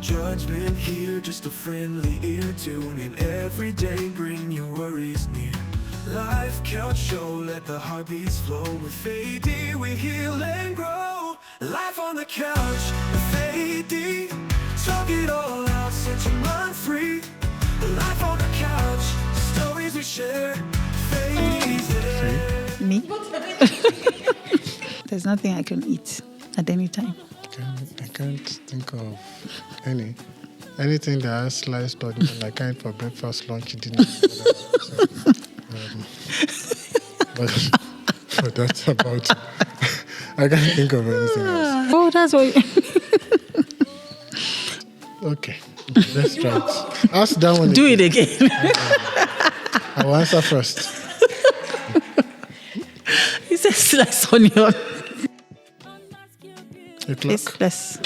judgment here, just a friendly ear. Tune in every day, bring your worries near. Life count show, let the heartbeats flow. With Faye D, we heal and grow. Life on the couch with Faye D. Talk it all out, set your mind free. Life on the couch, stories we share. Faye D's there. Me? There's nothing I can eat at any time. I can't think of anything that has sliced onion. I can't for breakfast, lunch, dinner. But that's about it. I can't think of anything else. Oh, that's what. Okay, let's try it. Ask that one. Do it again. I'll answer first. He says slice onion. The clock. It's less.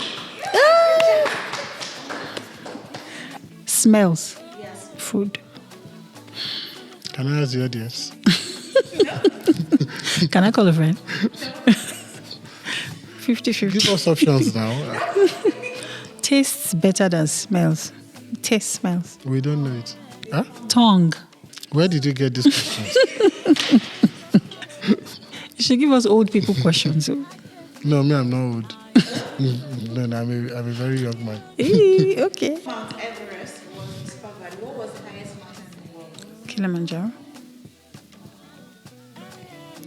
Smells. Yes. Food. Can I ask the audience? Can I call a friend? 50-50. Give us options now. Tastes better than smells. Taste smells. We don't know it. Huh? Tongue. Where did you get these questions? You should give us old people questions. No, me, I'm not old. No, I'm a very young man. Okay. Mount Everest was discovered. What was the highest mountain in the world? Kilimanjaro.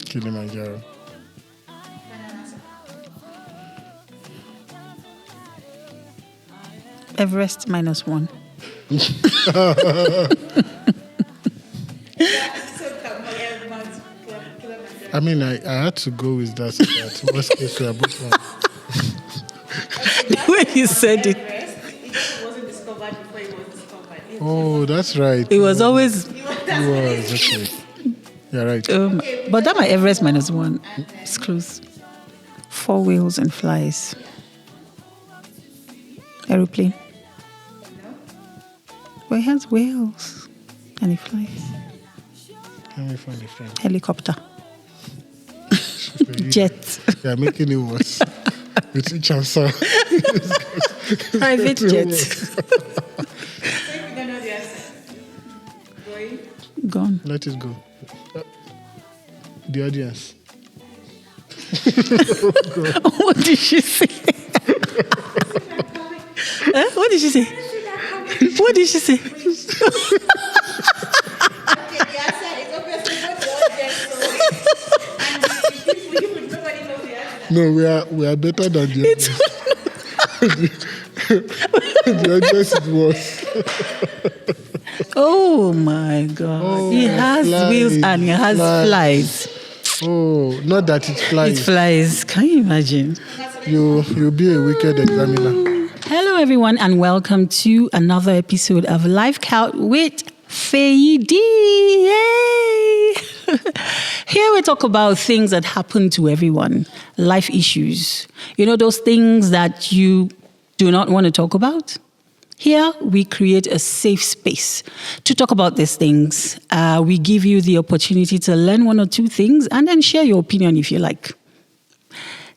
Kilimanjaro. Everest -1. I mean, I had to go with that. So that worst case, we are both wrong. The way you said it. Everest, it wasn't discovered before it was discovered. Oh, that's right. It was always. It was, okay. You're right. But that my Everest -1. It's close. 4 wheels and flies. Aeroplane. Well, it has wheels and it flies. Can we find a friend? Helicopter. Jet. You're making it worse. With each answer. Private jet. So if you don't know the answer, going. Gone. Let it go. The audience. What did she say? What did she say? What did she say? Okay, the answer is obviously not the audience. And the people, nobody knows the answer. No, we are better than the audience. The audience is worse. Oh my God. Oh, he has flies, wheels and he has flies. Oh, not that it flies. It flies. Can you imagine? You'll be a wicked examiner. Hello, everyone, and welcome to another episode of Life Count with Faye D. Yay! Here we talk about things that happen to everyone, life issues. You know, those things that you do not want to talk about? Here, we create a safe space to talk about these things. We give you the opportunity to learn 1 or 2 things and then share your opinion if you like.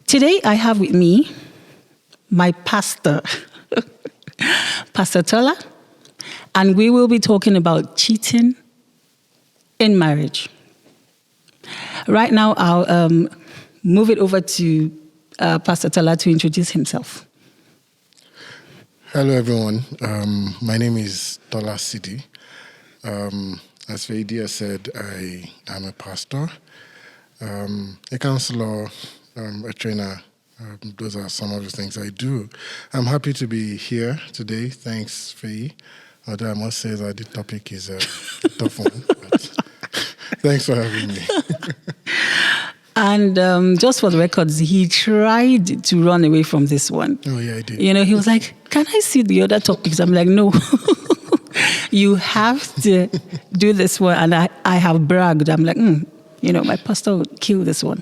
Today, I have with me my pastor, Pastor Tola, and we will be talking about cheating in marriage. Right now, I'll move it over to Pastor Tola to introduce himself. Hello, everyone. My name is Tola Seedy. As Faye said, I am a pastor, a counselor, a trainer. Those are some of the things I do. I'm happy to be here today. Thanks, Faye. Although I must say that the topic is a tough one. But thanks for having me. And just for the records, he tried to run away from this one. Oh, yeah, I did. You know, he was like, can I see the other topics? I'm like, no. You have to do this one. And I have bragged. I'm like, you know, my pastor would kill this one.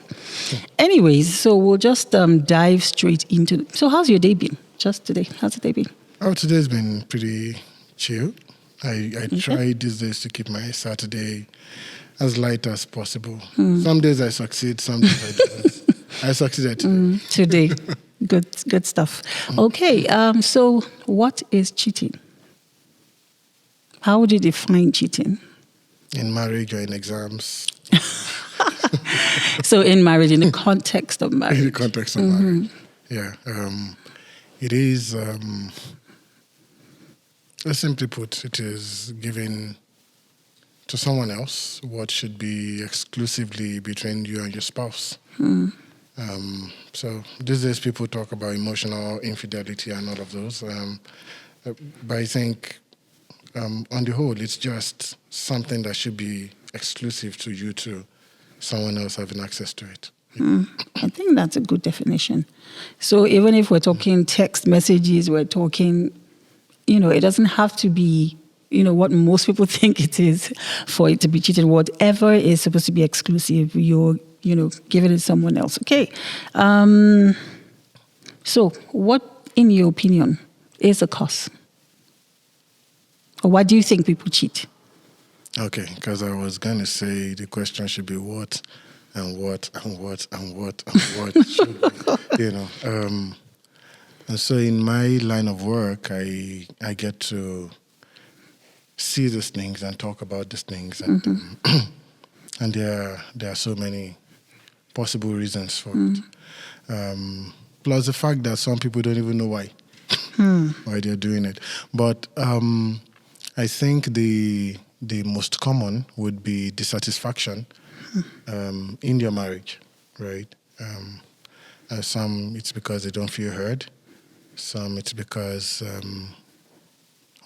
Anyways, so we'll just dive straight into. So how's your day been? Just today. How's the day been? Oh, today's been pretty chill. I try these days to keep my Saturday as light as possible. Some days I succeed, some days I don't. I succeeded today. Today. Good stuff. Okay, so what is cheating? How would you define cheating? In marriage or in exams, So in marriage, in the context of in the marriage. context of marriage. Yeah. It is, simply put, it is giving to someone else what should be exclusively between you and your spouse. So these days people talk about emotional infidelity and all of those. But I think on the whole, it's just something that should be exclusive to you two, someone else having access to it. I think that's a good definition. So even if we're talking text messages, we're talking, it doesn't have to be, what most people think it is for it to be cheating. Whatever is supposed to be exclusive, you're, giving it to someone else. Okay. So what, in your opinion, is the cause? Or why do you think people cheat? Okay, because I was going to say the question should be what and what and what and what and what should be, And so in my line of work, I get to see these things and talk about these things. And, and there are so many possible reasons for it. Plus the fact that some people don't even know why they're doing it. But I think the most common would be dissatisfaction in your marriage, right? Some it's because they don't feel heard. Some it's because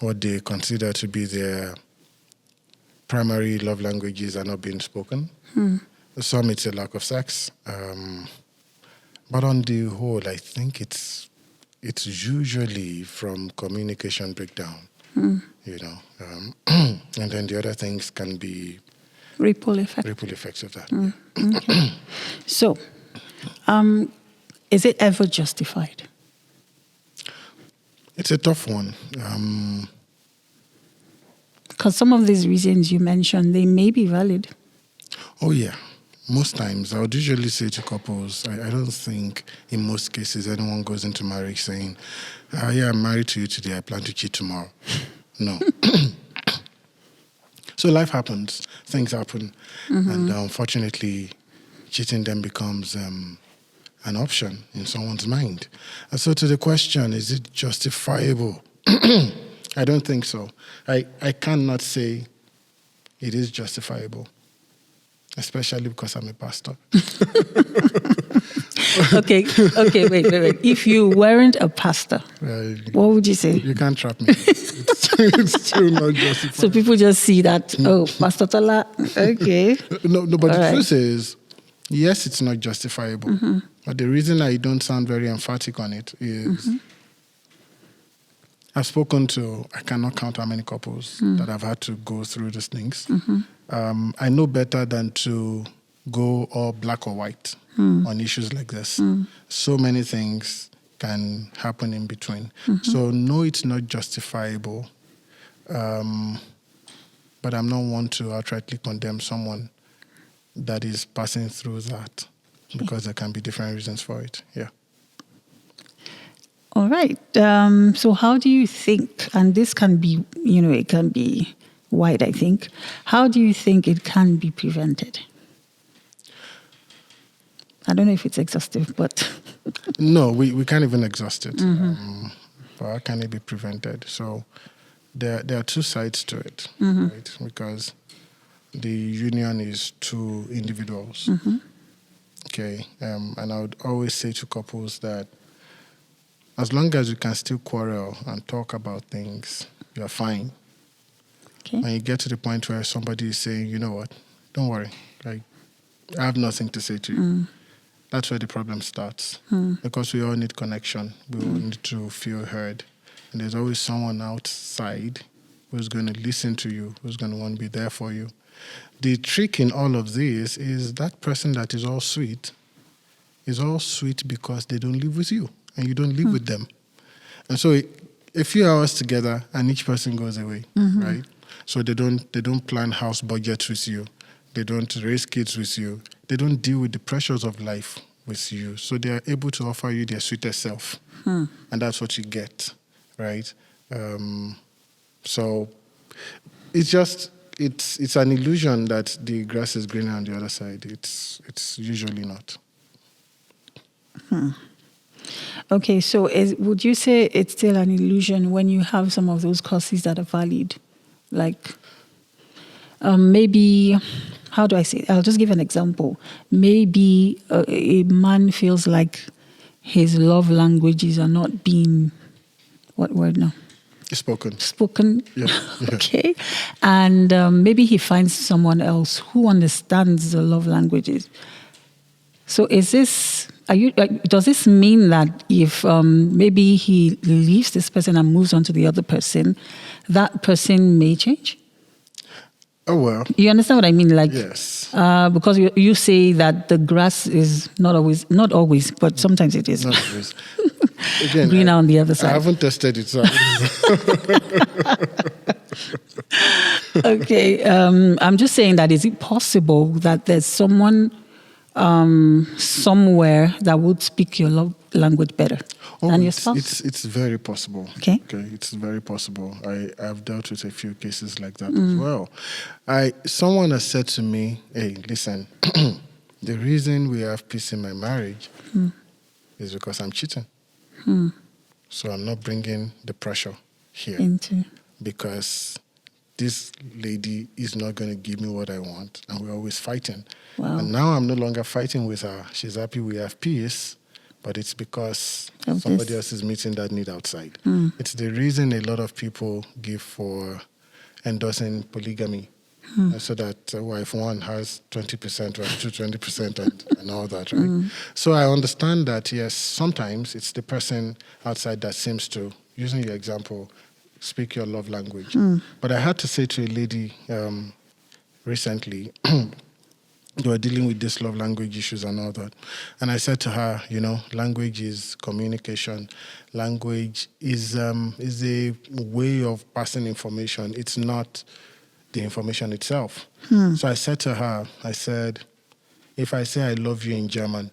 what they consider to be their primary love languages are not being spoken. Some it's a lack of sex. But on the whole, I think it's usually from communication breakdown. And then the other things can be Ripple effect. ripple effects of that. Okay. So, is it ever justified? It's a tough one. Because some of these reasons you mentioned, they may be valid. Oh, yeah. Most times, I would usually say to couples, I don't think in most cases anyone goes into marriage saying, yeah, I'm married to you today, I plan to cheat tomorrow. No. So life happens, things happen, and unfortunately, cheating then becomes an option in someone's mind. And so to the question, is it justifiable? I don't think so. I cannot say it is justifiable, especially because I'm a pastor. Okay, wait. If you weren't a pastor, what would you say? You can't trap me. It's still not justifiable. So people just see that, Pastor Tola, okay. No, but All the right. truth is, yes, it's not justifiable. But the reason I don't sound very emphatic on it is I've spoken to, I cannot count how many couples that have had to go through these things. I know better than to go all black or white on issues like this. So many things can happen in between. So no, it's not justifiable. But I'm not one to outrightly condemn someone that is passing through that because there can be different reasons for it. Yeah. All right. So how do you think, and this can be, it can be wide, I think. How do you think it can be prevented? I don't know if it's exhaustive, but... No, we can't even exhaust it. But how can it be prevented? So there are two sides to it, right? Because the union is two individuals. Okay. And I would always say to couples that as long as you can still quarrel and talk about things, you're fine. Okay. When you get to the point where somebody is saying, you know what, don't worry, I have nothing to say to you. That's where the problem starts. Because we all need connection. We all need to feel heard. And there's always someone outside who's going to listen to you, who's going to want to be there for you. The trick in all of this is that person that is all sweet because they don't live with you and you don't live with them. And so a few hours together and each person goes away, right? So they don't plan house budgets with you. They don't raise kids with you. They don't deal with the pressures of life with you. So they are able to offer you their sweetest self. And that's what you get, right? So it's just, it's an illusion that the grass is greener on the other side. It's usually not. Okay, so would you say it's still an illusion when you have some of those causes that are valid? Like maybe, how do I say it? I'll just give an example. Maybe a man feels like his love languages are not being, what word now? Spoken. Yeah. Okay. And maybe he finds someone else who understands the love languages. So does this mean that if maybe he leaves this person and moves on to the other person, that person may change? Oh, well. You understand what I mean? Like, yes. Because you say that the grass is not always, but sometimes it is. Not always. Again, greener on the other side. I haven't tested it. So Okay. I'm just saying that is it possible that there's someone somewhere that would speak your love language better than your spouse? It's very possible. Okay. It's very possible. I've dealt with a few cases like that as well. Someone has said to me, hey, listen, the reason we have peace in my marriage is because I'm cheating. So I'm not bringing the pressure here because this lady is not going to give me what I want, and we're always fighting. Wow. And now I'm no longer fighting with her. She's happy we have peace, but it's because somebody else is meeting that need outside. It's the reason a lot of people give for endorsing polygamy, so that wife one has 20%, wife two 20%, and all that, right? So I understand that, yes, sometimes it's the person outside that seems to, using your example, speak your love language. But I had to say to a lady recently, they were dealing with this love language issues and all that. And I said to her, language is communication. Language is a way of passing information. It's not the information itself. So I said to her, I said, if I say I love you in German,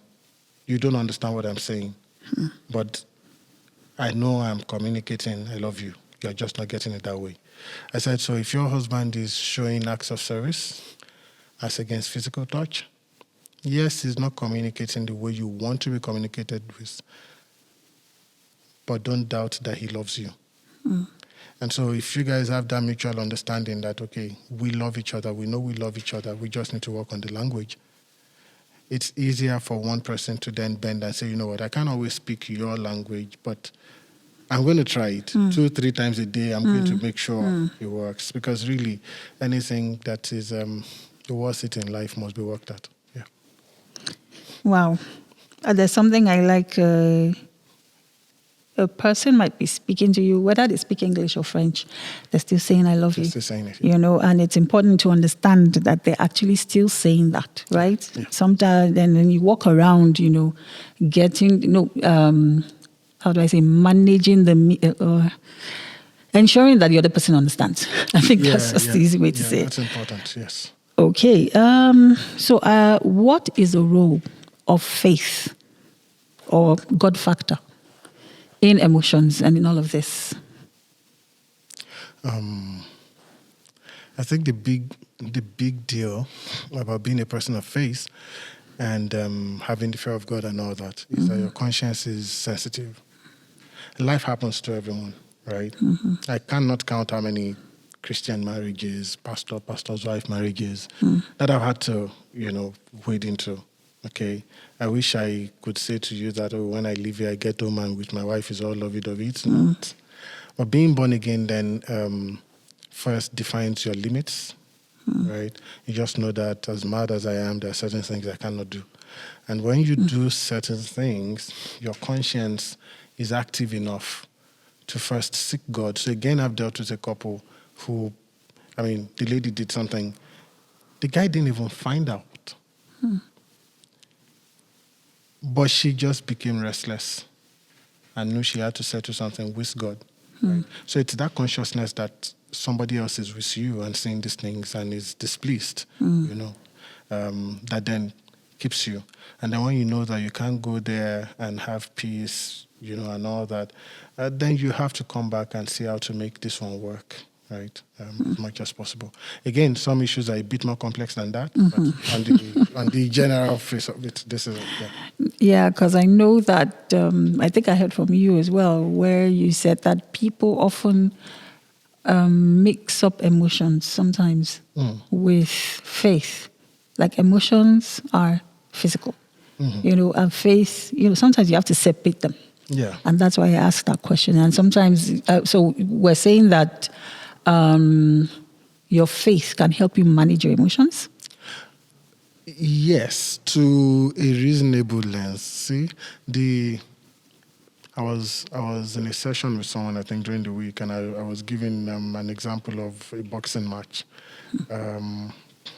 you don't understand what I'm saying. But I know I'm communicating I love you. You're just not getting it that way. I said, so if your husband is showing acts of service as against physical touch, yes, he's not communicating the way you want to be communicated with, but don't doubt that he loves you. And so if you guys have that mutual understanding that, okay, we love each other, we know we love each other, we just need to work on the language, it's easier for one person to then bend and say, you know what, I can't always speak your language, but I'm going to try it 2-3 times a day. I'm going to make sure it works, because really anything that is worth it in life must be worked at. Yeah. Wow. There's something I like. A person might be speaking to you, whether they speak English or French, they're still saying, I love you. Still saying it. Yeah. And it's important to understand that they're actually still saying that, right? Yeah. Sometimes, then you walk around, getting, how do I say, managing ensuring that the other person understands. I think that's just the easy way to say it. That's important, yes. Okay. So what is the role of faith or God factor in emotions and in all of this? I think the big deal about being a person of faith and having the fear of God and all that is that your conscience is sensitive. Life happens to everyone, right? I cannot count how many Christian marriages, pastor's wife marriages that I've had to, wade into. Okay, I wish I could say to you that when I leave here, I get home and with my wife is all lovey-dovey. It's not. But being born again then first defines your limits, right? You just know that as mad as I am, there are certain things I cannot do. And when you do certain things, your conscience is active enough to first seek God. So again, I've dealt with a couple who, the lady did something. The guy didn't even find out. But she just became restless and knew she had to settle something with God. Right? So it's that consciousness that somebody else is with you and saying these things and is displeased, that then keeps you. And then when you know that you can't go there and have peace, and all that, then you have to come back and see how to make this one work, right? As much as possible. Again, some issues are a bit more complex than that, but on the general face of it, this is it. Yeah. Yeah, because I know that, I think I heard from you as well, where you said that people often mix up emotions sometimes with faith. Like emotions are physical, and faith, sometimes you have to separate them. Yeah. And that's why I asked that question. And sometimes, so we're saying that your faith can help you manage your emotions? Yes, to a reasonable length. See, I was in a session with someone, I think, during the week, and I was giving an example of a boxing match.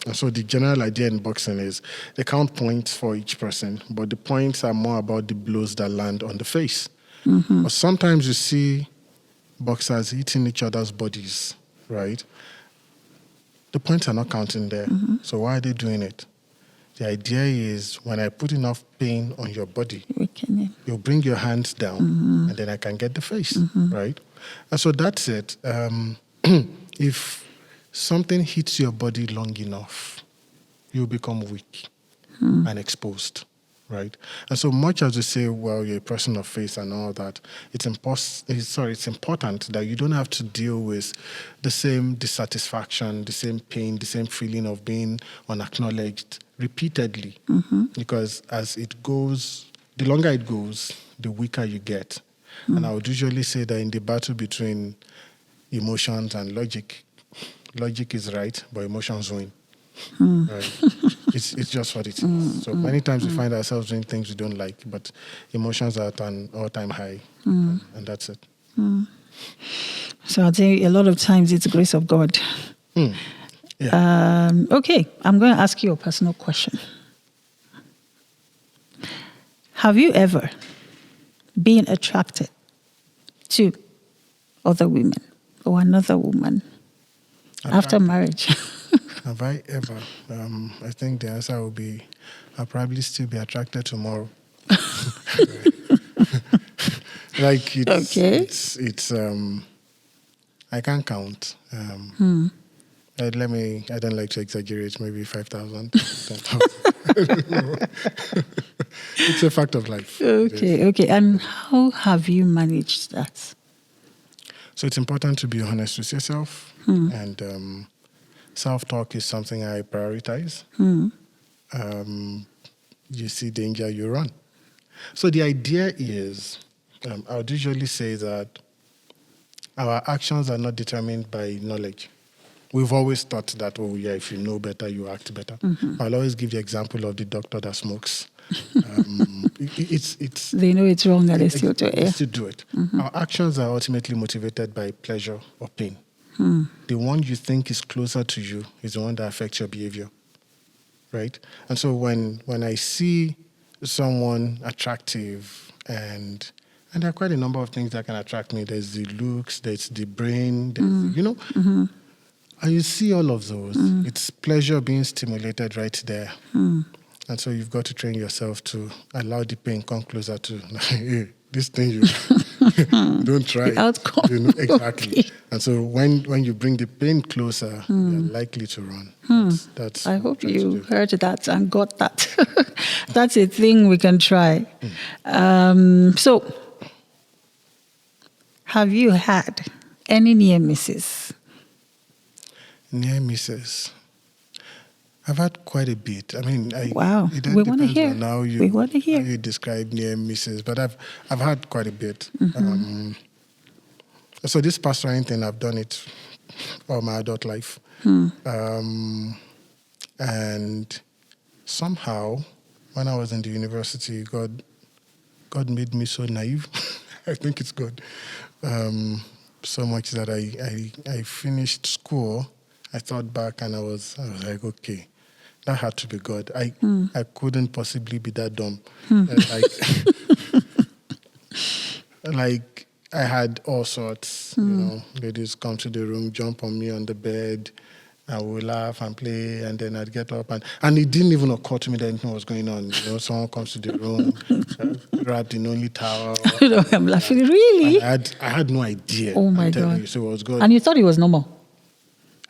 And so the general idea in boxing is they count points for each person, but the points are more about the blows that land on the face. But sometimes you see boxers hitting each other's bodies, right? The points are not counting there. So why are they doing it? The idea is when I put enough pain on your body, you'll bring your hands down, and then I can get the face, right? And so that's it. If something hits your body long enough, you'll become weak and exposed, right? And so much as we say, well, you're a person of faith and all that, it's important that you don't have to deal with the same dissatisfaction, the same pain, the same feeling of being unacknowledged repeatedly. Because as it goes, the longer it goes, the weaker you get. And I would usually say that in the battle between emotions and logic is right, but emotions win. Right? It's just what it is. So many times we find ourselves doing things we don't like, but emotions are at an all-time high, and that's it. So I'd say a lot of times it's grace of God. Yeah. Okay, I'm going to ask you a personal question. Have you ever been attracted to other women or another woman after marriage? Have I ever? I think the answer will be, I'll probably still be attracted tomorrow. Like it's I can't count. I don't like to exaggerate, maybe 5,000, 10,000. I don't know. It's a fact of life. Okay. And how have you managed that? So it's important to be honest with yourself, and self-talk is something I prioritize. You see danger, you run. So the idea is, I would usually say that our actions are not determined by knowledge. We've always thought that, if you know better, you act better. I'll always give the example of the doctor that smokes. They know it's wrong and they still do it. They still do it. Our actions are ultimately motivated by pleasure or pain. The one you think is closer to you is the one that affects your behavior, right? And so when I see someone attractive, and there are quite a number of things that can attract me. There's the looks, there's the brain, there's, and you see all of those. It's pleasure being stimulated right there. And so you've got to train yourself to allow the pain come closer to, hey, this thing you don't try. The outcome. Exactly. Okay. And so when you bring the pain closer, you're likely to run. That's I hope you heard that and got that. That's a thing we can try. So, have you had any near misses? Near misses. I've had quite a bit. I mean, wow. We want to hear. We want to hear. How you describe near misses, but I've had quite a bit. So this pastoring thing, I've done it all my adult life, and somehow, when I was in the university, God made me so naive. I think it's God. So much that I finished school. I thought back and I was like, okay, that had to be God. I couldn't possibly be that dumb. Like I had all sorts, ladies come to the room, jump on me on the bed, and we'll laugh and play, and then I'd get up, and it didn't even occur to me that anything was going on. Someone comes to the room, wrapped in only towel. I'm laughing. Really? And I had no idea. Oh my I'm telling God. you, so it was good. And you thought it was normal?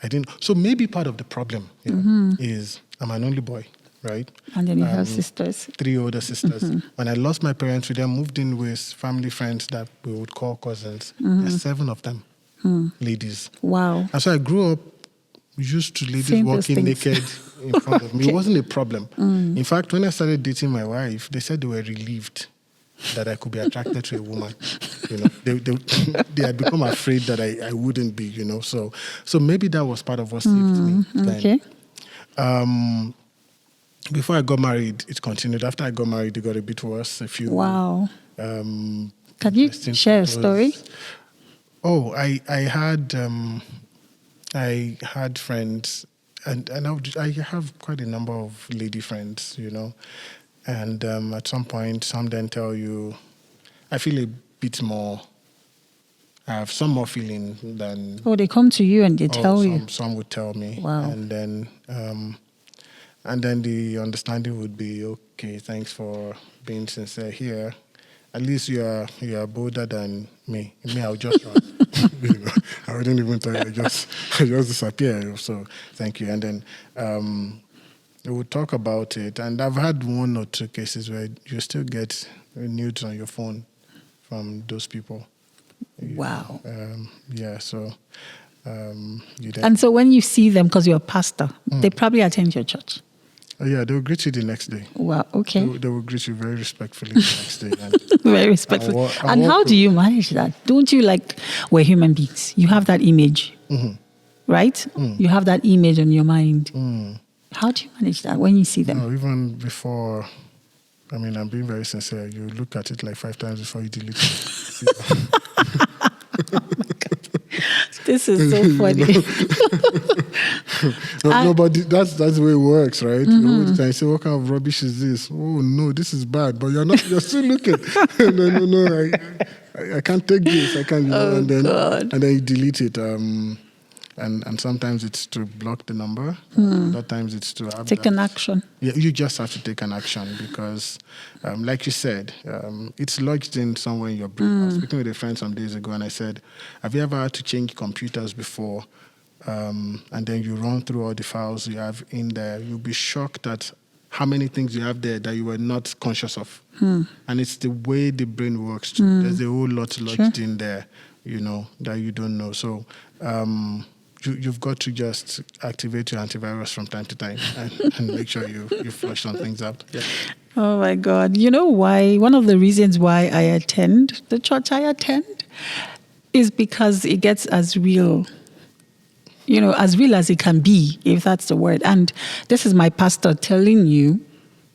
I didn't. So maybe part of the problem is I'm an only boy, right? And then you have sisters. 3 older sisters. When I lost my parents, we then moved in with family friends that we would call cousins. There's 7 of them, ladies. Wow. And so I grew up used to ladies Saying those walking things. naked in front of me. Okay. It wasn't a problem. In fact, when I started dating my wife, they said they were relieved that I could be attracted to a woman. They had become afraid that I wouldn't be, So maybe that was part of what saved me then. Okay. Before I got married, it continued. After I got married, it got a bit worse. Wow. Can Can you share a story? Oh, I had friends, and I have quite a number of lady friends, and at some point, some then tell you, I feel a bit more. I have some more feeling than. Oh, they come to you and they tell you. Some would tell me, Wow. and then the understanding would be, okay, thanks for being sincere here. At least you are bolder than me. Me, I'll just run. I wouldn't even tell you. I just disappear. So thank you. And then we would talk about it. And I've had 1 or 2 cases where you still get nudes on your phone from those people. Wow. So you then. And so when you see them, because you're a pastor, they probably attend your church. Yeah, they will greet you the next day. Wow, okay. They will greet you very respectfully the next day. And Very respectful. And how do you manage that? Don't you we're human beings. You have that image, right? You have that image on your mind. How do you manage that when you see them? No, even before, I'm being very sincere. You look at it like 5 times before you delete it. Oh my God. This is so funny. No, but that's the way it works, right? You all the time say, what kind of rubbish is this? Oh no, this is bad. But you're still looking. No, I can't take this. I can't. And then you delete it. And sometimes it's to block the number. Other times it's to have Take an action. Yeah, you just have to take an action because, like you said, it's lodged in somewhere in your brain. I was speaking with a friend some days ago, and I said, have you ever had to change computers before? And then you run through all the files you have in there. You'll be shocked at how many things you have there that you were not conscious of. And it's the way the brain works too. There's a whole lot lodged in there, that you don't know. So you've got to just activate your antivirus from time to time and make sure you flush some things out. Yeah. Oh my God. You know why? One of the reasons why I attend the church I attend is because it gets as real, as real as it can be, if that's the word. And this is my pastor telling you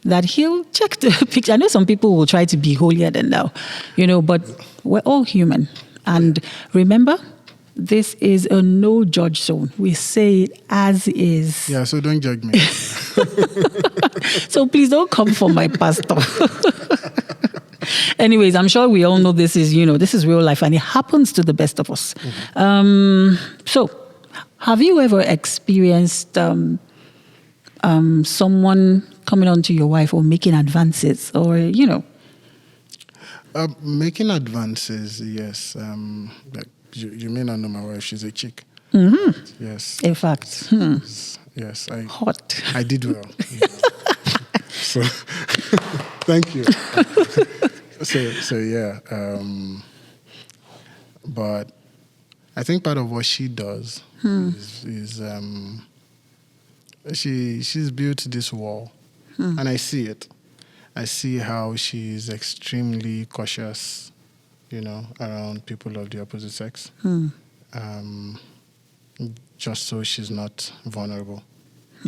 that he'll check the picture. I know some people will try to be holier than thou, but we're all human. And remember, this is a no judge zone. We say it as is. Yeah, so don't judge me. So please don't come for my pastor. Anyways, I'm sure we all know this is real life and it happens to the best of us. So have you ever experienced someone coming on to your wife or making advances or, Making advances, yes. You may not know my wife. She's a chick. Yes. In fact. Yes. Hot. I did well. So, thank you. So yeah. But I think part of what she does is she's built this wall, and I see it. I see how she's extremely cautious, around people of the opposite sex, just so she's not vulnerable.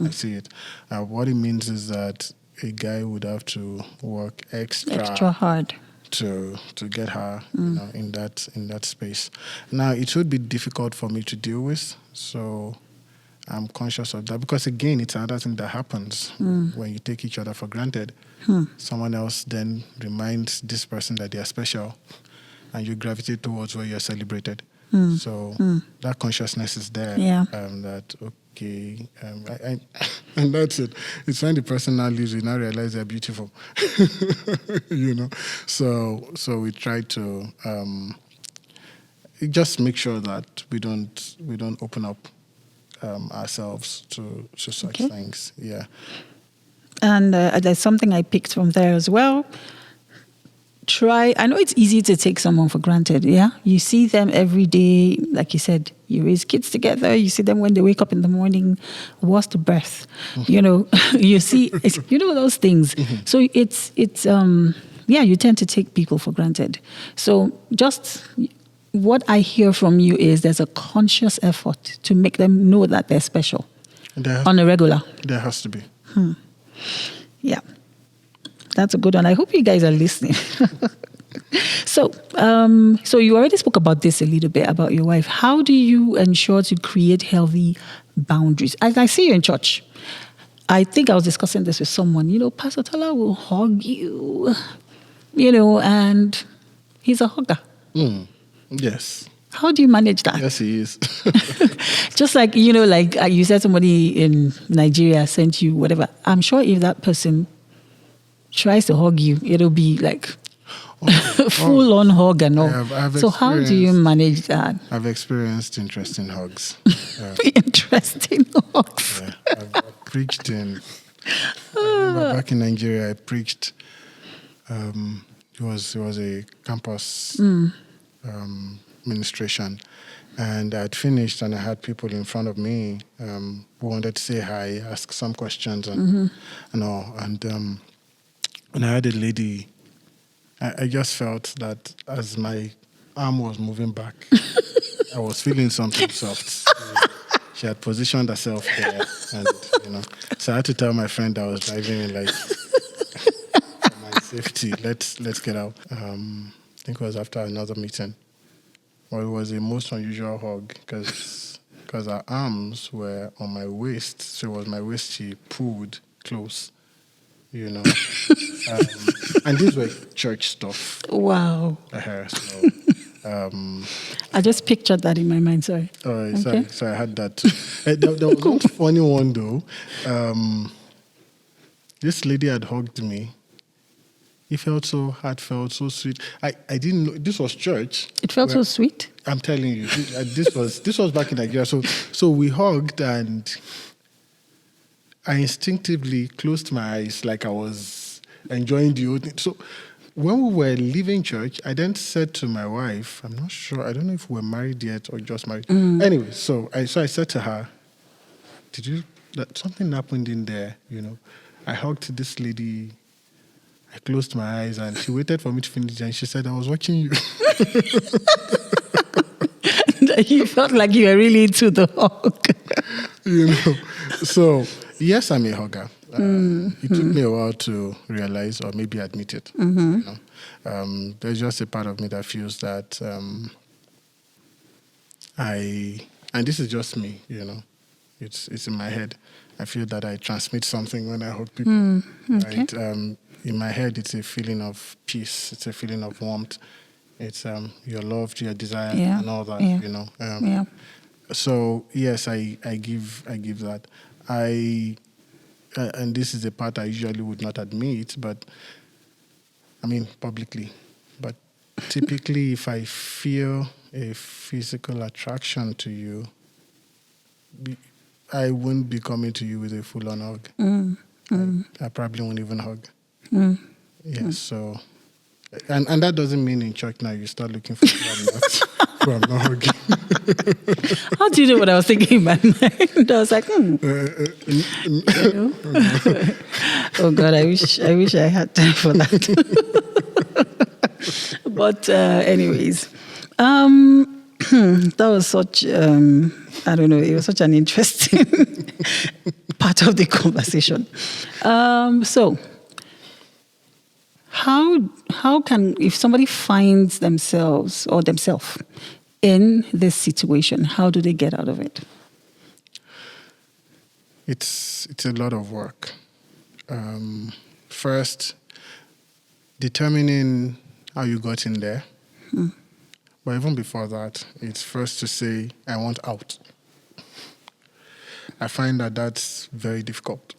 I see it. What it means is that a guy would have to work extra hard to get her, in that space. Now, it would be difficult for me to deal with, so I'm conscious of that because, again, it's another thing that happens when you take each other for granted. Someone else then reminds this person that they are special, and you gravitate towards where you're celebrated. So that consciousness is there. Yeah. That okay, and that's it. It's when the person now leaves, we now realize they're beautiful, So we try to just make sure that we don't open up ourselves to such things. Yeah. And there's something I picked from there as well. I know it's easy to take someone for granted, yeah? You see them every day, like you said, you raise kids together, you see them when they wake up in the morning, what's the breath? You see, those things. So it's you tend to take people for granted. So just what I hear from you is there's a conscious effort to make them know that they're special on a regular. There has to be. Yeah. That's a good one. I hope you guys are listening. So you already spoke about this a little bit about your wife. How do you ensure to create healthy boundaries? As I see you in church, I think I was discussing this with someone. Pastor Tola will hug you, and he's a hugger. Yes. How do you manage that? Yes, he is. Just like, you said somebody in Nigeria sent you whatever. I'm sure if that person tries to hug you, it'll be like full-on hug and all. So how do you manage that? I've experienced interesting hugs. Interesting hugs. Yeah, I've preached back in Nigeria. I preached. It was a campus ministration, and I'd finished, and I had people in front of me who wanted to say hi, ask some questions, and all, and I had a lady. I just felt that as my arm was moving back, I was feeling something soft. She had positioned herself there, and so I had to tell my friend that was driving me, like, for my safety, let's get out. I think it was after another meeting. Well, it was a most unusual hug because her arms were on my waist, so it was my waist she pulled close. And these were church stuff. Wow. So, I just pictured that in my mind, sorry. All right, okay. So I had that too. There was one funny one though. This lady had hugged me. It felt so heartfelt, so sweet. I didn't know this was church. It felt so sweet. I'm telling you, this was back in Nigeria. So we hugged, and I instinctively closed my eyes like I was enjoying the whole thing. So when we were leaving church, I then said to my wife, I'm not sure, I don't know if we're married yet or just married. Anyway, so I said to her, that something happened in there, I hugged this lady, I closed my eyes, and she waited for me to finish, and she said, I was watching you. You felt like you were really into the hug. So, yes, I'm a hugger. It took me a while to realize or maybe admit it. There's just a part of me that feels that and this is just me, it's in my head. I feel that I transmit something when I hug people. Okay. Right? In my head, it's a feeling of peace. It's a feeling of warmth. It's your love, your desire, and all that. So yes, I give that. And this is the part I usually would not admit, but I mean publicly. But typically, if I feel a physical attraction to you, I wouldn't be coming to you with a full-on hug. I probably won't even hug. Yes, so. And that doesn't mean in church now you start looking for who I'm not hugging. How do you know what I was thinking in my mind? I was like, Oh God, I wish I had time for that. But anyways, that was such, I don't know, it was such an interesting part of the conversation. So, how can, if somebody finds themselves in this situation, how do they get out of it? It's a lot of work. First, determining how you got in there. But even before that, it's first to say, I want out. I find that that's very difficult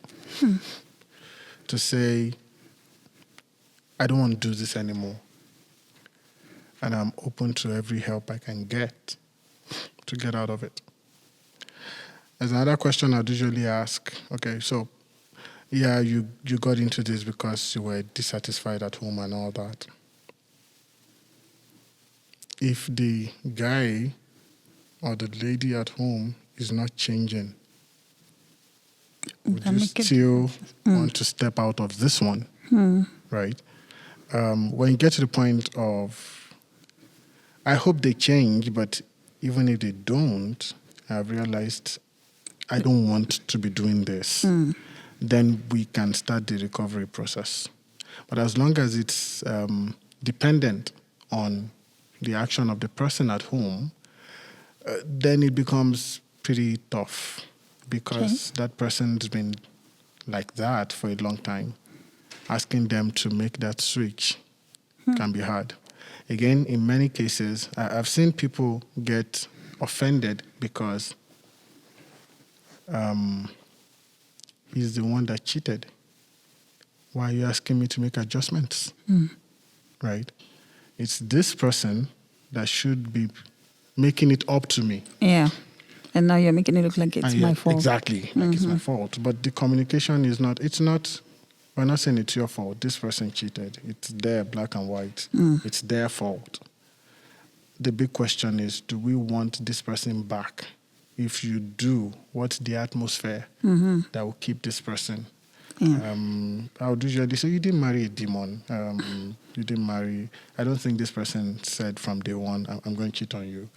to say, I don't want to do this anymore. And I'm open to every help I can get to get out of it. There's another question I'd usually ask. Okay, so, yeah, you got into this because you were dissatisfied at home and all that. If the guy or the lady at home is not changing, would you still want to step out of this one? Right? When you get to the point of, I hope they change, but even if they don't, I've realized I don't want to be doing this, then we can start the recovery process. But as long as it's dependent on the action of the person at home, then it becomes pretty tough because that person's been like that for a long time. Asking them to make that switch can be hard. Again, in many cases, I've seen people get offended because he's the one that cheated. Why are you asking me to make adjustments? Right? It's this person that should be making it up to me. Yeah. And now you're making it look like it's my fault. Exactly. Like it's my fault. But the communication is not, we're not saying it's your fault. This person cheated. It's there, black and white. It's their fault. The big question is, do we want this person back? If you do, what's the atmosphere that will keep this person? Yeah. I would usually say, you didn't marry a demon. You didn't marry. I don't think this person said from day one, I'm going to cheat on you.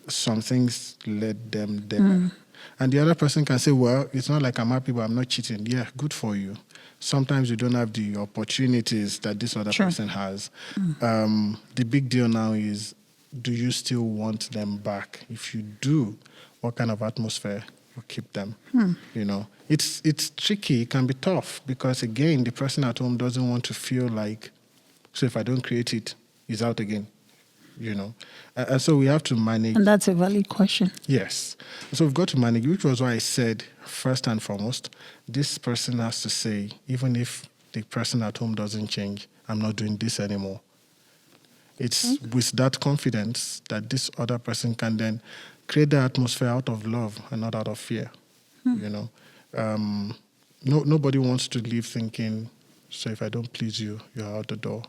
Some things led them there. And the other person can say, well, it's not like I'm happy, but I'm not cheating. Yeah, good for you. Sometimes you don't have the opportunities that this other person has. The big deal now is, do you still want them back? If you do, what kind of atmosphere will keep them? You know, it's tricky. It can be tough because, again, the person at home doesn't want to feel like, so if I don't create it, it's out again. You know, and so we have to manage. And that's a valid question. Yes. So we've got to manage, which was why I said, first and foremost, this person has to say, even if the person at home doesn't change, I'm not doing this anymore. It's with that confidence that this other person can then create the atmosphere out of love and not out of fear. You know, nobody wants to leave thinking, so if I don't please you, you're out the door.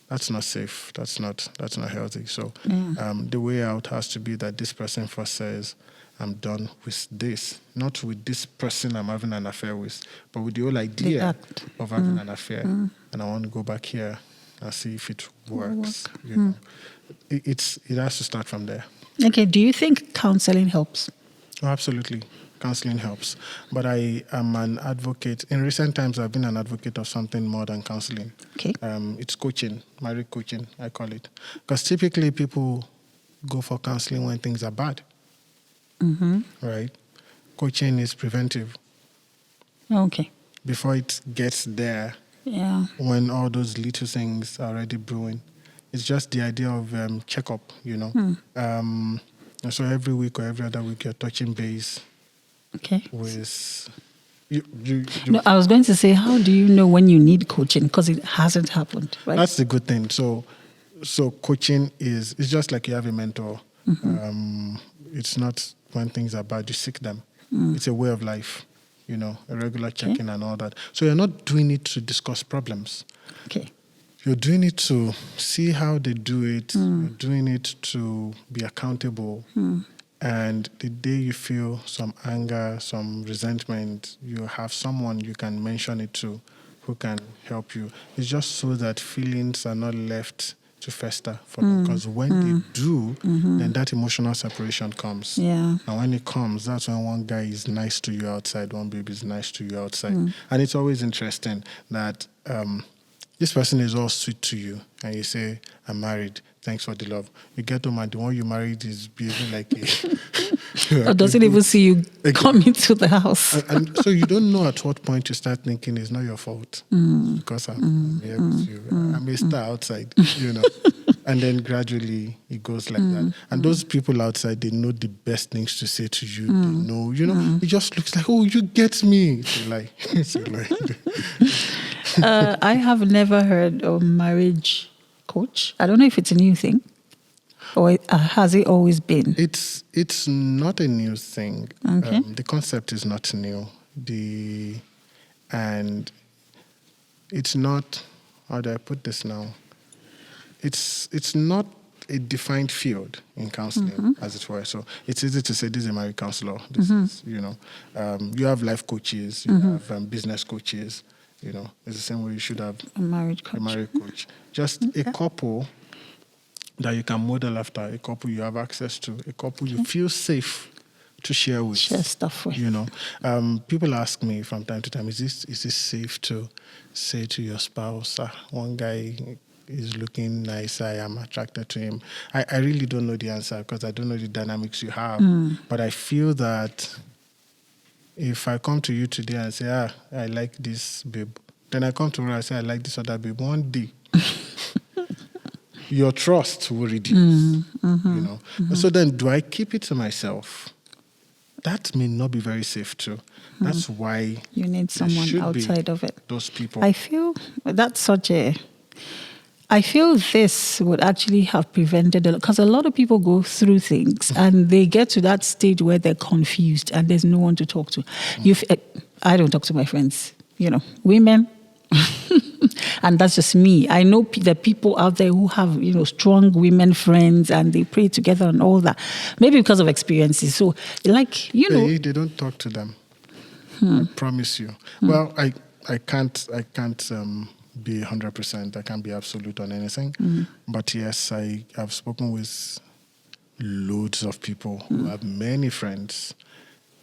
That's not safe. That's not healthy. So the way out has to be that this person first says, I'm done with this. Not with this person I'm having an affair with, but with the whole idea of having an affair. And I want to go back here and see if it works. You know, it has to start from there. Okay, do you think counseling helps? Oh, absolutely. Counseling helps. But I am an advocate. In recent times, I've been an advocate of something more than counseling. Okay. It's coaching, marriage coaching, I call it. Because typically people go for counseling when things are bad. Right? Coaching is preventive. Okay. Before it gets there, when all those little things are already brewing. It's just the idea of checkup, you know. And so every week or every other week, you're touching base. Okay. With No, I was going to say, how do you know when you need coaching? Because it hasn't happened, right? That's the good thing. So coaching it's just like you have a mentor. It's not when things are bad, you seek them. It's a way of life, you know, a regular check-in and all that. So you're not doing it to discuss problems. Okay. You're doing it to see how they do it. You're doing it to be accountable. And the day you feel some anger, some resentment, you have someone you can mention it to who can help you. It's just so that feelings are not left to fester for them. Because when they do, then that emotional separation comes. Yeah. And when it comes, that's when one guy is nice to you outside, one baby is nice to you outside. And it's always interesting that this person is all sweet to you, and you say, I'm married, thanks for the love. You get home and the one you married is behaving like a... Or doesn't even see you come into the house. And so you don't know at what point you start thinking it's not your fault because I'm here with you. I'm a star outside, you know. And then gradually it goes like that. And those people outside, they know the best things to say to you. They know, it just looks like, oh, you get me. It's a lie. It's a lie. I have never heard of marriage coach. I don't know if it's a new thing, or has it always been? It's not a new thing. Okay. The concept is not new. And it's not, how do I put this now? It's not a defined field in counseling, as it were. So it's easy to say this is a marriage counselor. This is, you have life coaches, you have business coaches. It's the same way you should have A marriage coach. a marriage coach. Just a couple that you can model after, a couple you have access to, a couple you feel safe to share with. Share stuff with. People ask me from time to time, is this safe to say to your spouse, one guy is looking nice, I am attracted to him? I really don't know the answer because I don't know the dynamics you have. But I feel that if I come to you today and say, I like this babe, then I come to her and say, I like this other babe, one day, your trust will reduce. So then do I keep it to myself? That may not be very safe too. That's why You need there someone should be outside of it. those people. I feel that's I feel this would actually have prevented a lot, because a lot of people go through things and they get to that stage where they're confused and there's no one to talk to. I don't talk to my friends, women. And that's just me. I know the people out there who have, strong women friends and they pray together and all that. Maybe because of experiences. So, They don't talk to them. I promise you. Well, I can't be 100%. I can't be absolute on anything. But yes, I have spoken with loads of people who have many friends.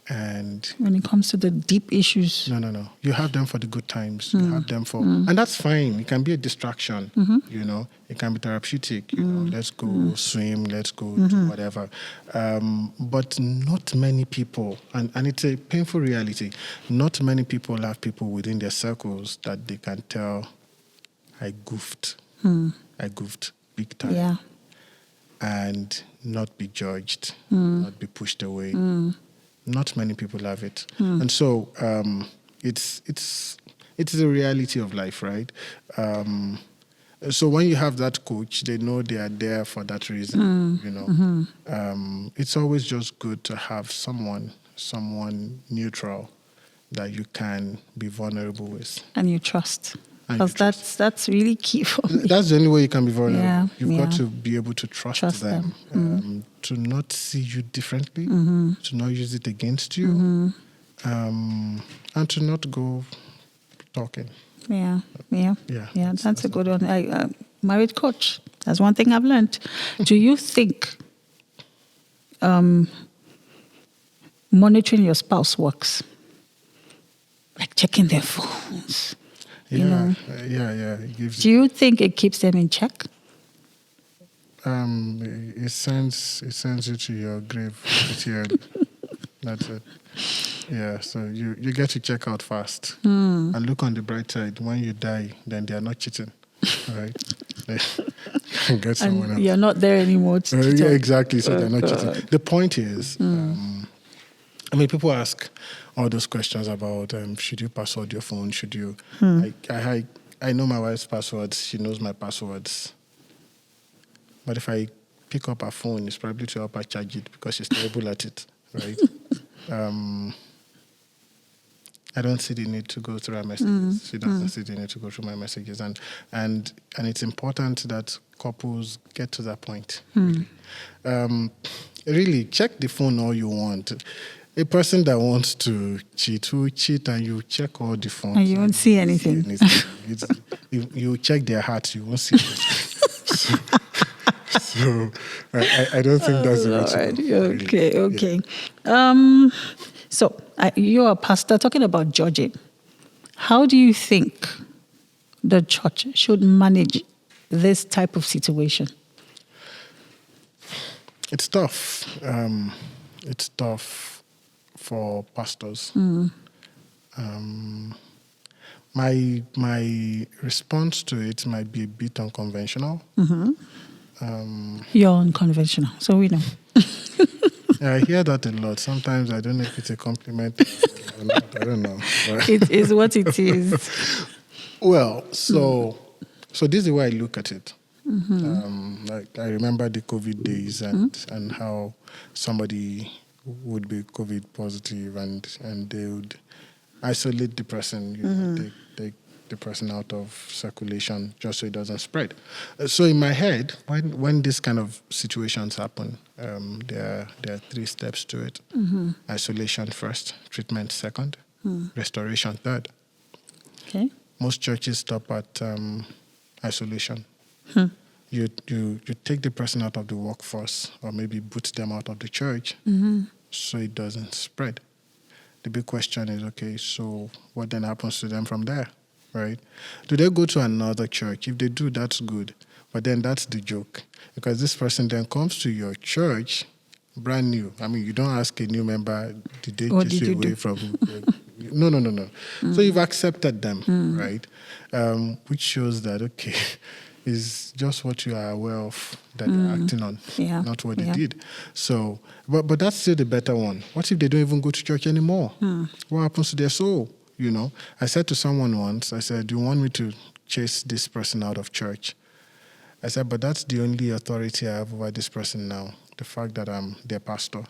And when it comes to the deep issues, no. You have them for the good times. You have them for, and that's fine. It can be a distraction. It can be therapeutic. Let's go swim. Let's go do whatever. But not many people, and it's a painful reality. Not many people have people within their circles that they can tell, I goofed. I goofed big time. yeah, And not be judged, not be pushed away. Not many people have it. And so it's the reality of life, right? So when you have that coach, they know they are there for that reason, It's always just good to have someone neutral that you can be vulnerable with. and you trust. And you Because that's really key for me. That's the only way you can be vulnerable. Yeah, You've got yeah. to be able to trust them. To not see you differently, to not use it against you, and to not go talking. Yeah. Yeah, That's a good one. Marriage coach. That's one thing I've learned. Do you think monitoring your spouse works? Like checking their phones. Yeah. It gives. Do you think it keeps them in check? It sends you to your grave pretty early. That's it. Yeah, so you get to check out fast and look on the bright side. When you die, then they are not cheating, right? They can get someone else. You're not there anymore. Yeah, exactly. So they're not cheating. The point is, people ask all those questions about should you password your phone? Should you? I know my wife's passwords. She knows my passwords. But if I pick up her phone, it's probably to help her charge it because she's terrible at it, right? I don't see the need to go through her messages. She doesn't see the need to go through my messages. And it's important that couples get to that point. Really, check the phone all you want. A person that wants to cheat will cheat, and you check all the phones. And you won't see anything. You check their heart, you won't see anything. So I don't think that's the way to go. Right. Okay. Yeah. So you're a pastor talking about judging. How do you think the church should manage this type of situation? It's tough. It's tough for pastors. My response to it might be a bit unconventional. You're unconventional, so we know. I hear that a lot. Sometimes I don't know if it's a compliment or not. I don't know. But- It is what it is. Well, so this is the way I look at it. Like I remember the COVID days and how somebody would be COVID positive and they would isolate the person, take the person out of circulation just so it doesn't spread. So in my head, when this kind of situations happen, there are 3 steps to it: isolation first, treatment second, restoration third. Okay. Most churches stop at isolation. You take the person out of the workforce or maybe boot them out of the church so it doesn't spread. The big question is, okay, so what then happens to them from there, right? Do they go to another church? If they do, that's good. But then that's the joke. Because this person then comes to your church brand new. I mean, you don't ask a new member, did they What chase did you you away do? from... No. So you've accepted them, right? Which shows that, okay, is just what you are aware of that they're acting on, not what they did. So, but that's still the better one. What if they don't even go to church anymore? What happens to their soul? You know, I said to someone once, I said, do you want me to chase this person out of church? I said, but that's the only authority I have over this person now, the fact that I'm their pastor.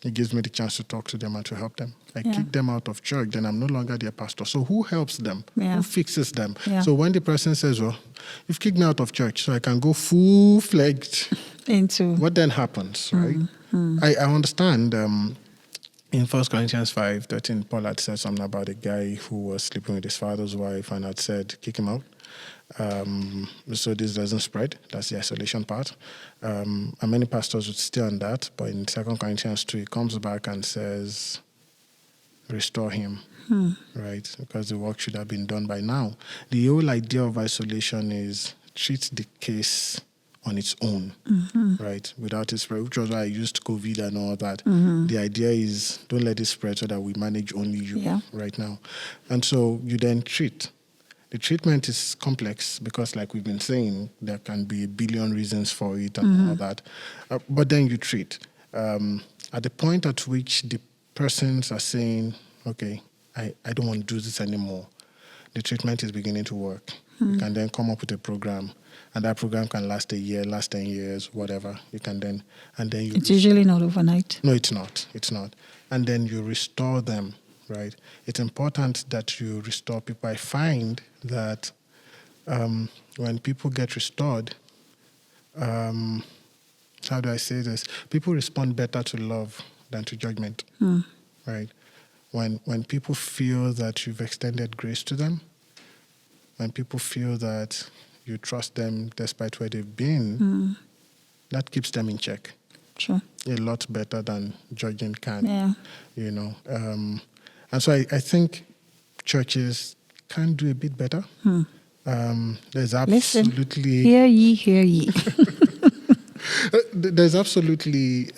It gives me the chance to talk to them and to help them. I kick them out of church, then I'm no longer their pastor. So who helps them? Yeah. Who fixes them? Yeah. So when the person says, well, you've kicked me out of church, so I can go full-fledged, Into what then happens, right? I understand in 1 Corinthians 5:13, Paul had said something about a guy who was sleeping with his father's wife and had said, kick him out. So this doesn't spread. That's the isolation part. And many pastors would stay on that, but in 2 Corinthians 2, he comes back and says, restore him, right? Because the work should have been done by now. The whole idea of isolation is treat the case on its own, right? Without it spread, which was why I used COVID and all that. The idea is don't let it spread so that we manage only you right now. And so you then treat. The treatment is complex because, like we've been saying, there can be a billion reasons for it and all that. But then you treat. At the point at which the persons are saying, okay, I don't want to do this anymore, the treatment is beginning to work. You can then come up with a program, and that program can last a year, last 10 years, whatever. You can then, and then you... It's usually not overnight. No, it's not. And then you restore them, right? It's important that you restore people. I find that when people get restored, how do I say this? People respond better to love than to judgment, right? When people feel that you've extended grace to them, when people feel that you trust them despite where they've been, that keeps them in check. Sure. A lot better than judging can, Yeah. you know. And so I think churches can do a bit better. There's absolutely... Hear ye, hear ye. There's absolutely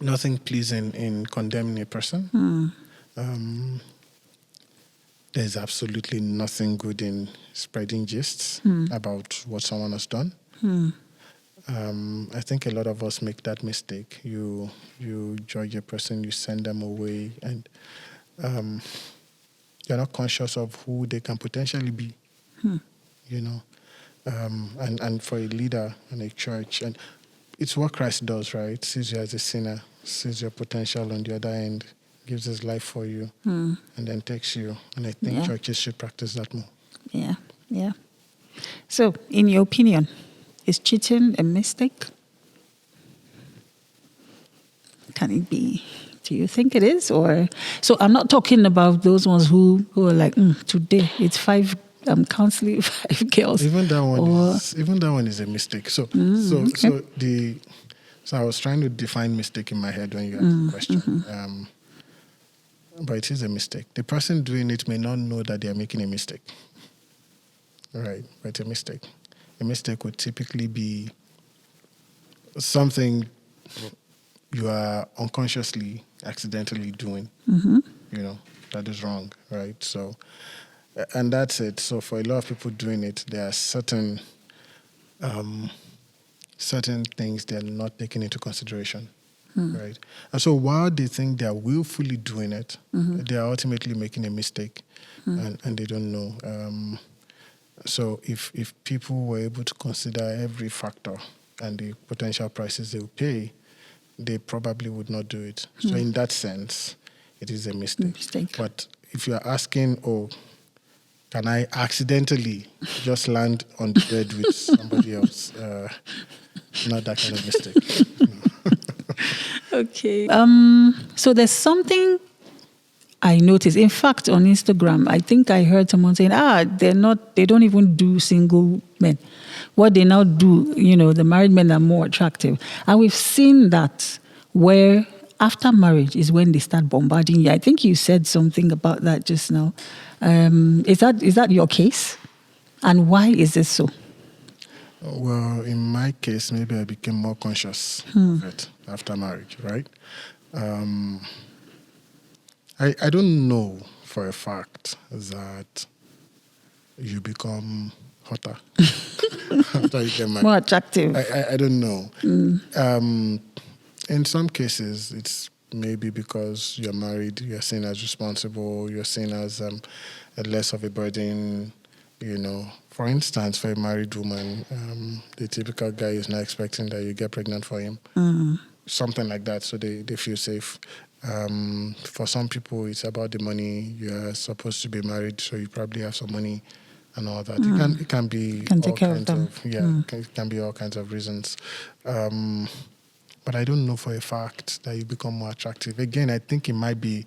nothing pleasing in condemning a person. There's absolutely nothing good in spreading gists about what someone has done. I think a lot of us make that mistake. You judge a person, you send them away, and you're not conscious of who they can potentially be. You know, and for a leader in a church, and it's what Christ does, right? Sees you as a sinner, sees your potential on the other end, gives his life for you, and then takes you. And I think churches should practice that more. Yeah. So, in your opinion, is cheating a mistake? Can it be? Do you think it is? Or so I'm not talking about those ones who are like, today it's 5. I'm counseling 5 girls. Even that one is a mistake. So I was trying to define mistake in my head when you asked the question. But it is a mistake. The person doing it may not know that they are making a mistake. Right, but it's a mistake. A mistake would typically be something you are unconsciously, accidentally doing. You know, that is wrong, right? So, and that's it. So for a lot of people doing it, there are certain certain things they're not taking into consideration, right? And so while they think they're willfully doing it, they are ultimately making a mistake, and they don't know. So if people were able to consider every factor and the potential prices they would pay, they probably would not do it. So in that sense, it is a mistake. But if you are asking, can I accidentally just land on the bed with somebody else? Not that kind of mistake. Okay. So there's something I noticed. In fact, on Instagram, I think I heard someone saying, they don't even do single men. What they now do, the married men are more attractive. And we've seen that where after marriage is when they start bombarding you. I think you said something about that just now. Is that your case? And why is this so? Well, in my case, maybe I became more conscious of it after marriage, right? I don't know for a fact that you become hotter after you get married. More attractive. I don't know. In some cases, it's maybe because you're married, you're seen as responsible, you're seen as less of a burden, For instance, for a married woman, the typical guy is not expecting that you get pregnant for him. Something like that, so they feel safe. For some people, it's about the money. You're supposed to be married, so you probably have some money and all that. It can be all kinds of it can be all kinds of reasons. But I don't know for a fact that you become more attractive. Again, I think it might be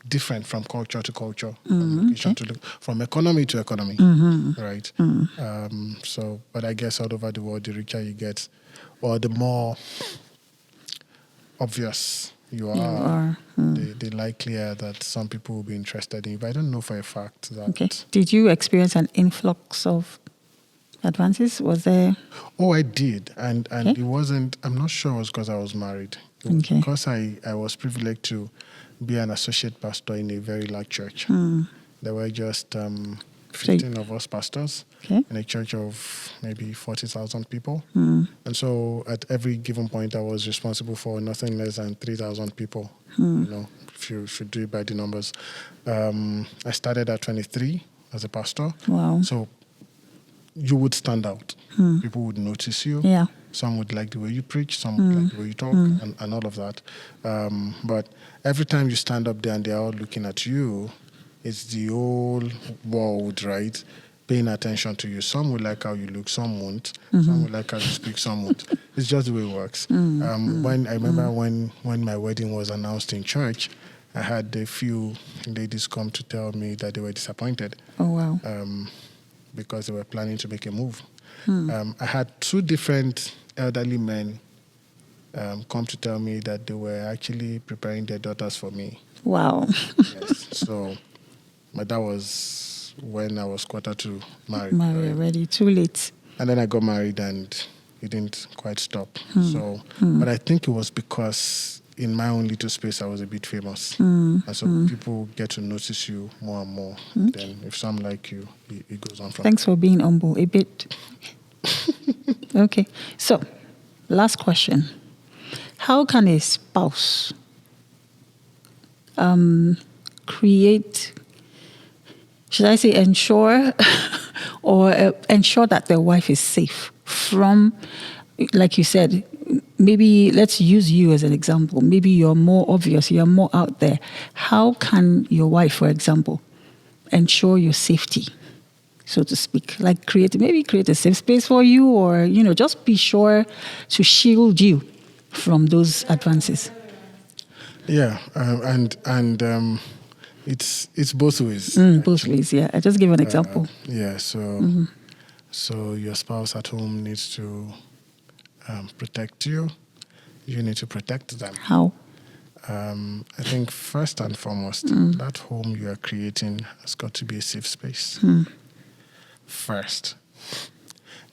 different from culture to culture, from location to from economy to economy, right? But I guess all over the world, the richer you get, or the more obvious you are. The likelier that some people will be interested in you. But I don't know for a fact that. Okay. Did you experience an influx of advances? Was there? Oh, I did, and it wasn't. I'm not sure it was because I was married. It was because I was privileged to be an associate pastor in a very large church. There were just 15 of us pastors in a church of maybe 40,000 people. And so at every given point, I was responsible for nothing less than 3,000 people, if you should do it by the numbers. I started at 23 as a pastor. Wow. So you would stand out. People would notice you. Yeah. Some would like the way you preach, some would like the way you talk, and all of that. But every time you stand up there and they're all looking at you, it's the whole world, right, paying attention to you. Some would like how you look, some won't. Some would like how you speak, some won't. It's just the way it works. When I remember when my wedding was announced in church, I had a few ladies come to tell me that they were disappointed. Oh, wow. Because they were planning to make a move. I had two different elderly men come to tell me that they were actually preparing their daughters for me. Wow. Yes. So, but that was when I was quarter to married. Already, too late. And then I got married and it didn't quite stop. But I think it was because in my own little space, I was a bit famous. And so people get to notice you more and more. Then if some like you, it goes on from Thanks for being humble a bit. Okay. So, last question. How can a spouse create, should I say ensure, or ensure that their wife is safe from, like you said, maybe let's use you as an example. Maybe you're more obvious, you're more out there. How can your wife, for example, ensure your safety, so to speak? Like create a safe space for you, or, just be sure to shield you from those advances. Yeah, and it's both ways. Both ways, yeah. I just give an example. So your spouse at home needs to protect you. You need to protect them. How? I think first and foremost, that home you are creating has got to be a safe space. First,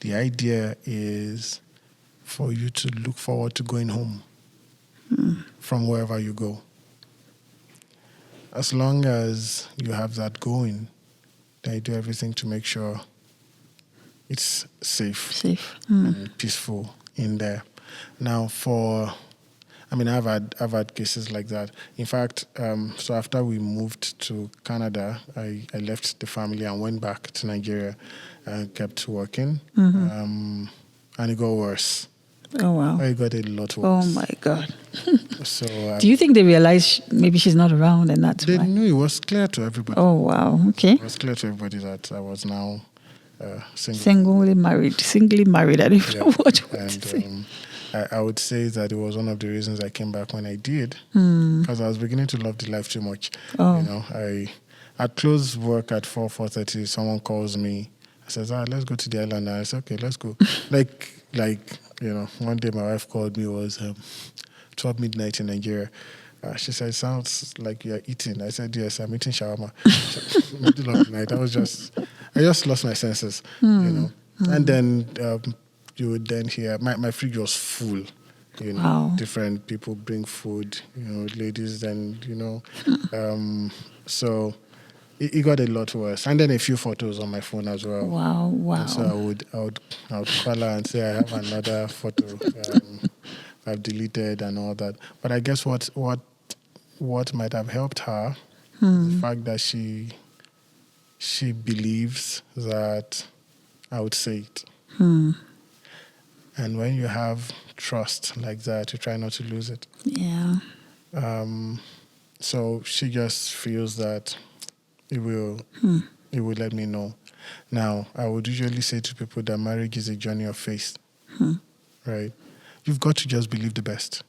the idea is for you to look forward to going home from wherever you go. As long as you have that going, then you do everything to make sure it's safe. Safe. And peaceful in there. Now, I've had cases like that. In fact, so after we moved to Canada, I left the family and went back to Nigeria and kept working. And it got worse. Oh, wow. It got a lot worse. Oh, my God. So Do you think they realized maybe she's not around and that's they why? knew it was clear to everybody. Oh, wow. Okay. It was clear to everybody that I was now single. Singly married. I don't know what to say. And I would say that it was one of the reasons I came back when I did, because I was beginning to love the life too much. Oh. You know, I close work at 4:30. Someone calls me. I says, let's go to the island. And I said, okay, let's go. like one day my wife called me. It was 12 midnight in Nigeria. She said, sounds like you're eating. I said, yes, I'm eating shawarma. Middle of the night. I just lost my senses, you know. And then you would then hear, my fridge was full, you know. Wow. Different people bring food, you know, ladies, and, you know. So it got a lot worse. And then a few photos on my phone as well. Wow. And so I would call her and say, I have another photo I've deleted and all that. But I guess what might have helped her is the fact that she believes that I would say it. And when you have trust like that, you try not to lose it. Yeah. So she just feels that it will let me know. Now, I would usually say to people that marriage is a journey of faith, right? You've got to just believe the best.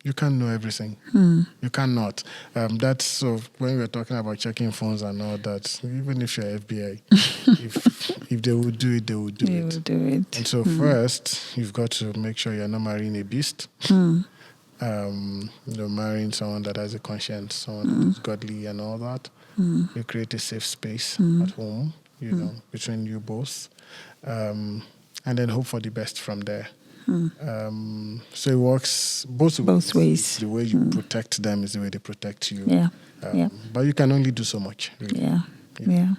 You can't know everything. You cannot. That's so. When we're talking about checking phones and all that, even if you're FBI, if they would do it, they would do They it. will do it. And so first, you've got to make sure you're not marrying a beast. You're marrying someone that has a conscience, someone who's godly and all that. You create a safe space at home, you know, between you both, and then hope for the best from there. So it works both ways. The way you protect them is the way they protect you. Yeah. But you can only do so much. Really. Yeah.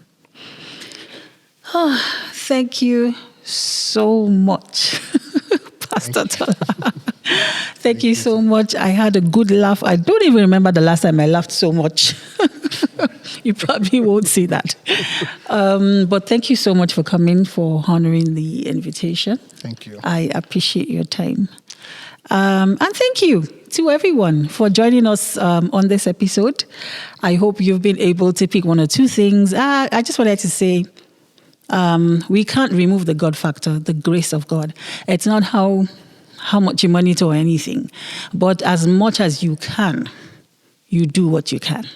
Oh, thank you so much, Pastor Tola. Thank you so much. I had a good laugh. I don't even remember the last time I laughed so much. You probably won't see that. But thank you so much for coming, for honoring the invitation. Thank you. I appreciate your time. And thank you to everyone for joining us on this episode. I hope you've been able to pick one or two things. I just wanted to say, we can't remove the God factor, the grace of God. It's not how much you monitor or anything, but as much as you can, you do what you can.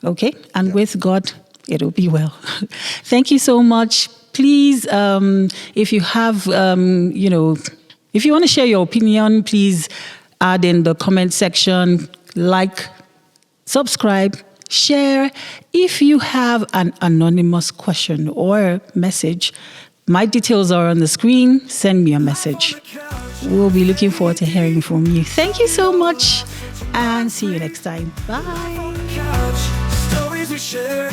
Okay? And with God, it'll be well. Thank you so much. Please, if you have, if you want to share your opinion, please add in the comment section, like, subscribe, share. If you have an anonymous question or message, my details are on the screen. Send me a message. We'll be looking forward to hearing from you. Thank you so much, and see you next time. Bye. Stories we share.